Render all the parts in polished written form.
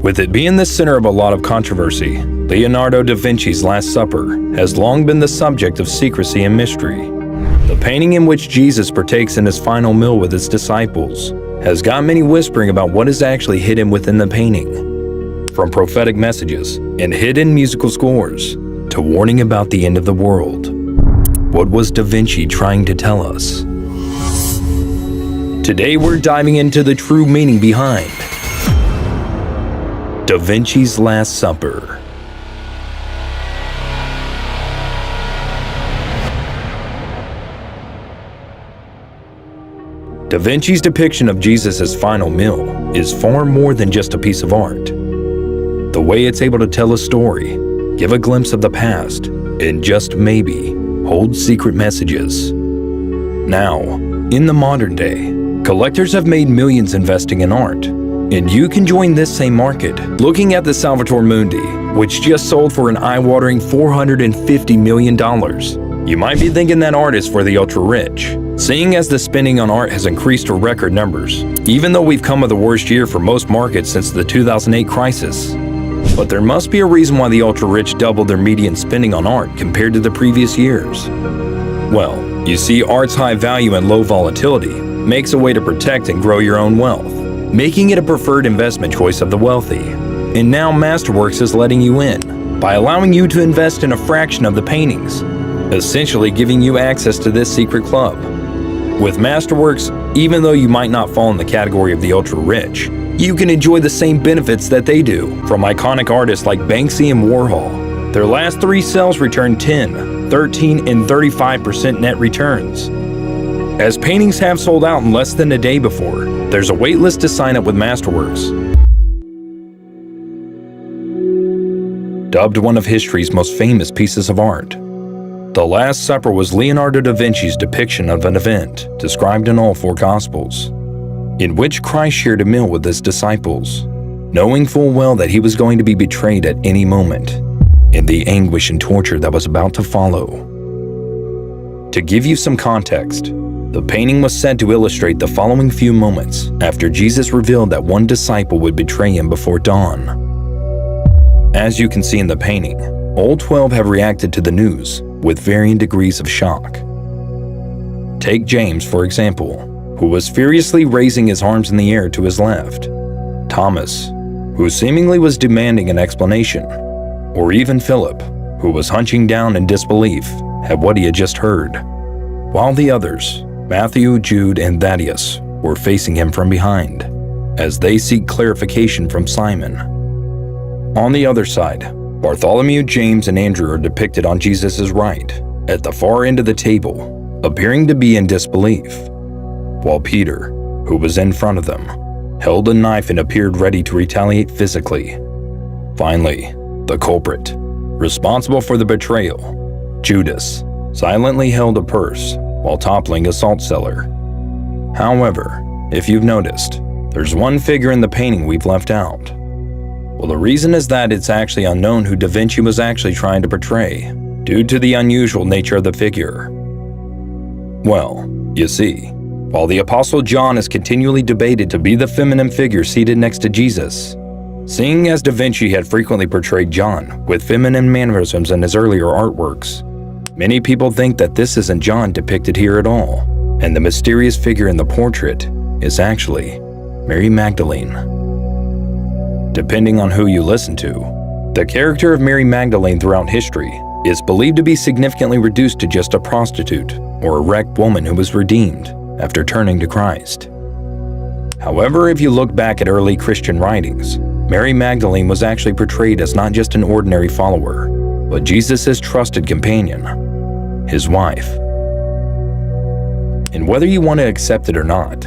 With it being the center of a lot of controversy, Leonardo da Vinci's Last Supper has long been the subject of secrecy and mystery. The painting in which Jesus partakes in his final meal with his disciples has got many whispering about what is actually hidden within the painting. From prophetic messages and hidden musical scores to warning about the end of the world. What was Da Vinci trying to tell us? Today we're diving into the true meaning behind Da Vinci's Last Supper. Da Vinci's depiction of Jesus' final meal is far more than just a piece of art. The way it's able to tell a story, give a glimpse of the past, and just maybe hold secret messages. Now, in the modern day, collectors have made millions investing in art, and you can join this same market. Looking at the Salvator Mundi, which just sold for an eye-watering $450 million. You might be thinking that art is for the ultra-rich, seeing as the spending on art has increased to record numbers, even though we've come of the worst year for most markets since the 2008 crisis. But there must be a reason why the ultra-rich doubled their median spending on art compared to the previous years. Well, you see, art's high value and low volatility makes a way to protect and grow your own wealth, making it a preferred investment choice of the wealthy. And now Masterworks is letting you in by allowing you to invest in a fraction of the paintings, essentially giving you access to this secret club. With Masterworks, even though you might not fall in the category of the ultra-rich, you can enjoy the same benefits that they do from iconic artists like Banksy and Warhol. Their last 3 sales returned 10, 13, and 35% net returns. As paintings have sold out in less than a day before, there's a waitlist to sign up with Masterworks. Dubbed one of history's most famous pieces of art, The Last Supper was Leonardo da Vinci's depiction of an event described in all 4 Gospels, in which Christ shared a meal with his disciples, knowing full well that he was going to be betrayed at any moment, and the anguish and torture that was about to follow. To give you some context, the painting was said to illustrate the following few moments after Jesus revealed that one disciple would betray him before dawn. As you can see in the painting, all 12 have reacted to the news with varying degrees of shock. Take James, for example, who was furiously raising his arms in the air to his left, Thomas, who seemingly was demanding an explanation, or even Philip, who was hunching down in disbelief at what he had just heard, while the others, Matthew, Jude, and Thaddeus, were facing him from behind, as they seek clarification from Simon. On the other side, Bartholomew, James, and Andrew are depicted on Jesus' right, at the far end of the table, appearing to be in disbelief, while Peter, who was in front of them, held a knife and appeared ready to retaliate physically. Finally, the culprit, responsible for the betrayal, Judas, silently held a purse while toppling a salt cellar. However, if you've noticed, there's one figure in the painting we've left out. Well, the reason is that it's actually unknown who Da Vinci was actually trying to portray, due to the unusual nature of the figure. Well, you see, while the Apostle John is continually debated to be the feminine figure seated next to Jesus, seeing as Da Vinci had frequently portrayed John with feminine mannerisms in his earlier artworks, many people think that this isn't John depicted here at all, and the mysterious figure in the portrait is actually Mary Magdalene. Depending on who you listen to, the character of Mary Magdalene throughout history is believed to be significantly reduced to just a prostitute or a wrecked woman who was redeemed after turning to Christ. However, if you look back at early Christian writings, Mary Magdalene was actually portrayed as not just an ordinary follower, but Jesus' trusted companion, his wife. And whether you want to accept it or not,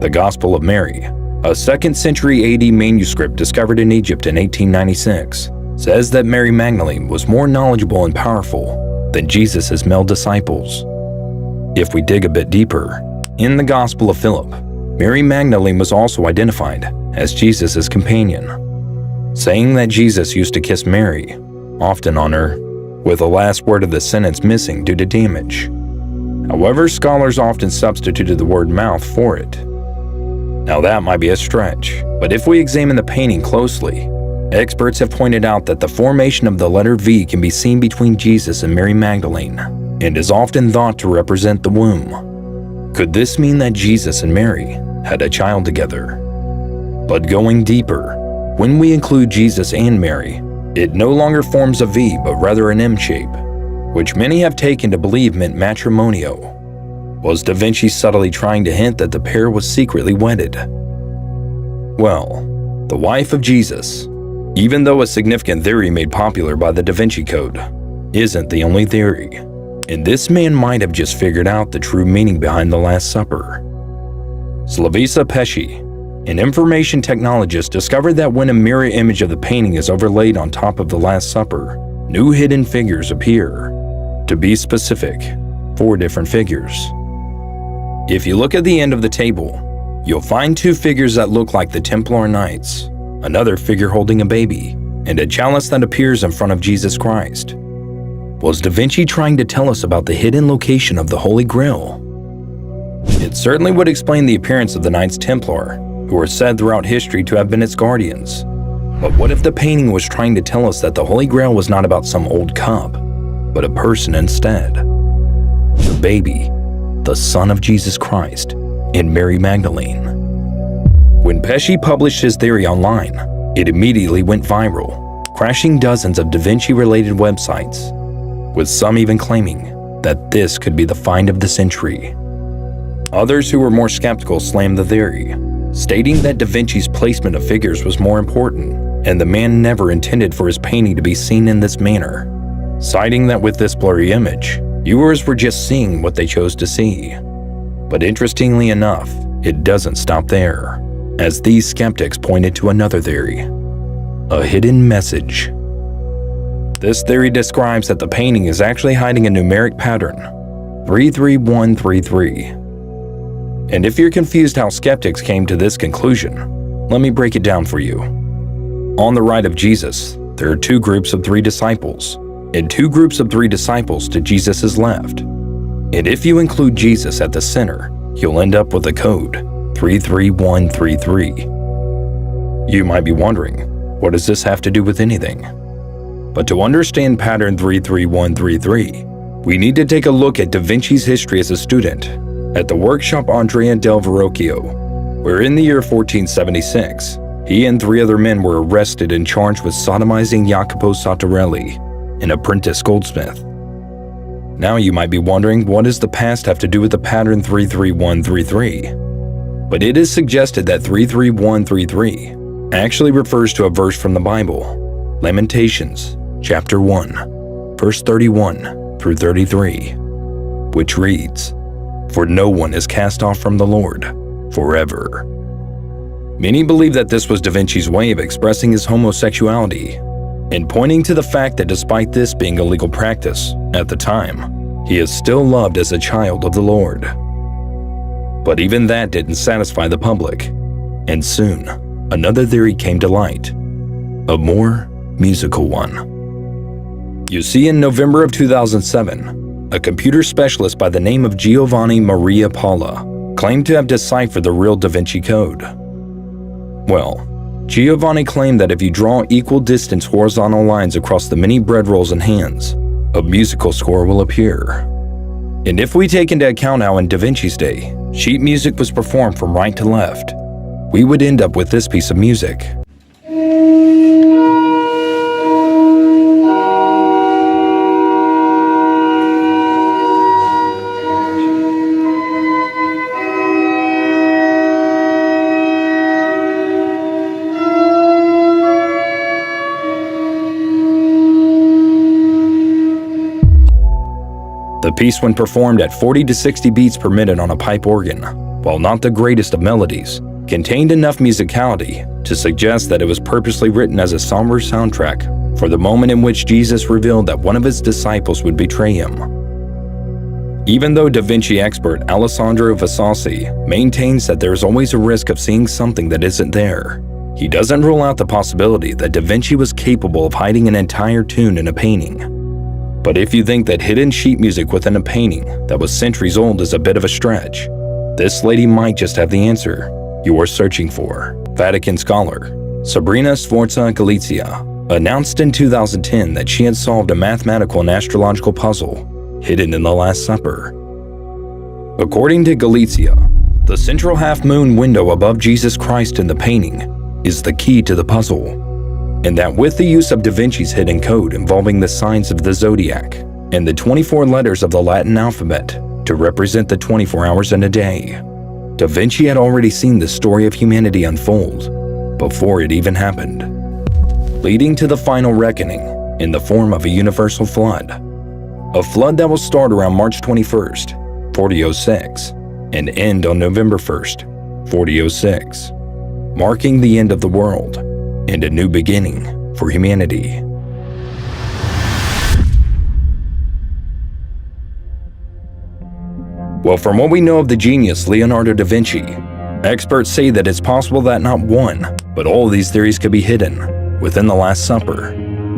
the Gospel of Mary, a 2nd century AD manuscript discovered in Egypt in 1896, says that Mary Magdalene was more knowledgeable and powerful than Jesus' male disciples. If we dig a bit deeper, in the Gospel of Philip, Mary Magdalene was also identified as Jesus' companion, saying that Jesus used to kiss Mary, often on her, with the last word of the sentence missing due to damage. However, scholars often substituted the word mouth for it. Now that might be a stretch, but if we examine the painting closely, Experts have pointed out that the formation of the letter V can be seen between Jesus and Mary Magdalene, and is often thought to represent the womb. Could this mean that Jesus and Mary had a child together? But going deeper, when we include Jesus and Mary, it no longer forms a V but rather an M shape, which many have taken to believe meant matrimonio. Was Da Vinci subtly trying to hint that the pair was secretly wedded? Well, the wife of Jesus, even though a significant theory made popular by the Da Vinci Code, isn't the only theory, and this man might have just figured out the true meaning behind the Last Supper. Slavisa Pesci, an information technologist, discovered that when a mirror image of the painting is overlaid on top of the Last Supper, new hidden figures appear. To be specific, 4 different figures. If you look at the end of the table, you'll find 2 figures that look like the Templar Knights, another figure holding a baby, and a chalice that appears in front of Jesus Christ. Was Da Vinci trying to tell us about the hidden location of the Holy Grail? It certainly would explain the appearance of the Knights Templar, who are said throughout history to have been its guardians. But what if the painting was trying to tell us that the Holy Grail was not about some old cup, but a person instead? The baby, the son of Jesus Christ, and Mary Magdalene. When Pesci published his theory online, it immediately went viral, crashing dozens of Da Vinci-related websites, with some even claiming that this could be the find of the century. Others who were more skeptical slammed the theory, stating that Da Vinci's placement of figures was more important, and the man never intended for his painting to be seen in this manner, citing that with this blurry image, viewers were just seeing what they chose to see. But interestingly enough, it doesn't stop there, as these skeptics pointed to another theory, a hidden message. This theory describes that the painting is actually hiding a numeric pattern, 33133. And if you're confused how skeptics came to this conclusion, let me break it down for you. On the right of Jesus, there are 2 groups of 3 disciples, and 2 groups of 3 disciples to Jesus' left. And if you include Jesus at the center, you'll end up with the code 33133. You might be wondering, what does this have to do with anything? But to understand pattern 33133, we need to take a look at Da Vinci's history as a student at the workshop Andrea del Verrocchio, where in the year 1476, he and 3 other men were arrested and charged with sodomizing Jacopo Sartorelli, an apprentice goldsmith. Now you might be wondering, what does the past have to do with the pattern 33133? But it is suggested that 33133 actually refers to a verse from the Bible, Lamentations, chapter 1, verse 31 through 33, which reads, "For no one is cast off from the Lord forever." Many believe that this was Da Vinci's way of expressing his homosexuality, and pointing to the fact that despite this being a legal practice at the time, he is still loved as a child of the Lord. But even that didn't satisfy the public, and soon, another theory came to light, a more musical one. You see, in November of 2007, a computer specialist by the name of Giovanni Maria Paula claimed to have deciphered the real Da Vinci Code. Well, Giovanni claimed that if you draw equal distance horizontal lines across the many bread rolls and hands, a musical score will appear. And if we take into account how in Da Vinci's day, sheet music was performed from right to left, we would end up with this piece of music. The piece, when performed at 40 to 60 beats per minute on a pipe organ, while not the greatest of melodies, contained enough musicality to suggest that it was purposely written as a somber soundtrack for the moment in which Jesus revealed that one of his disciples would betray him. Even though Da Vinci expert Alessandro Vasassi maintains that there is always a risk of seeing something that isn't there, he doesn't rule out the possibility that Da Vinci was capable of hiding an entire tune in a painting. But if you think that hidden sheet music within a painting that was centuries old is a bit of a stretch, this lady might just have the answer you are searching for. Vatican scholar Sabrina Sforza Galizia announced in 2010 that she had solved a mathematical and astrological puzzle hidden in the Last Supper. According to Galizia, the central half-moon window above Jesus Christ in the painting is the key to the puzzle, and that with the use of Da Vinci's hidden code involving the signs of the zodiac and the 24 letters of the Latin alphabet to represent the 24 hours in a day, Da Vinci had already seen the story of humanity unfold before it even happened, leading to the final reckoning in the form of a universal flood. A flood that will start around March 21st, 4006, and end on November 1st, 4006, marking the end of the world and a new beginning for humanity. Well, from what we know of the genius Leonardo da Vinci, experts say that it's possible that not one, but all of these theories could be hidden within the Last Supper,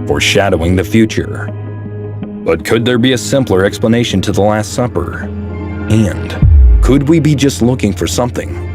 foreshadowing the future. But could there be a simpler explanation to the Last Supper? And could we be just looking for something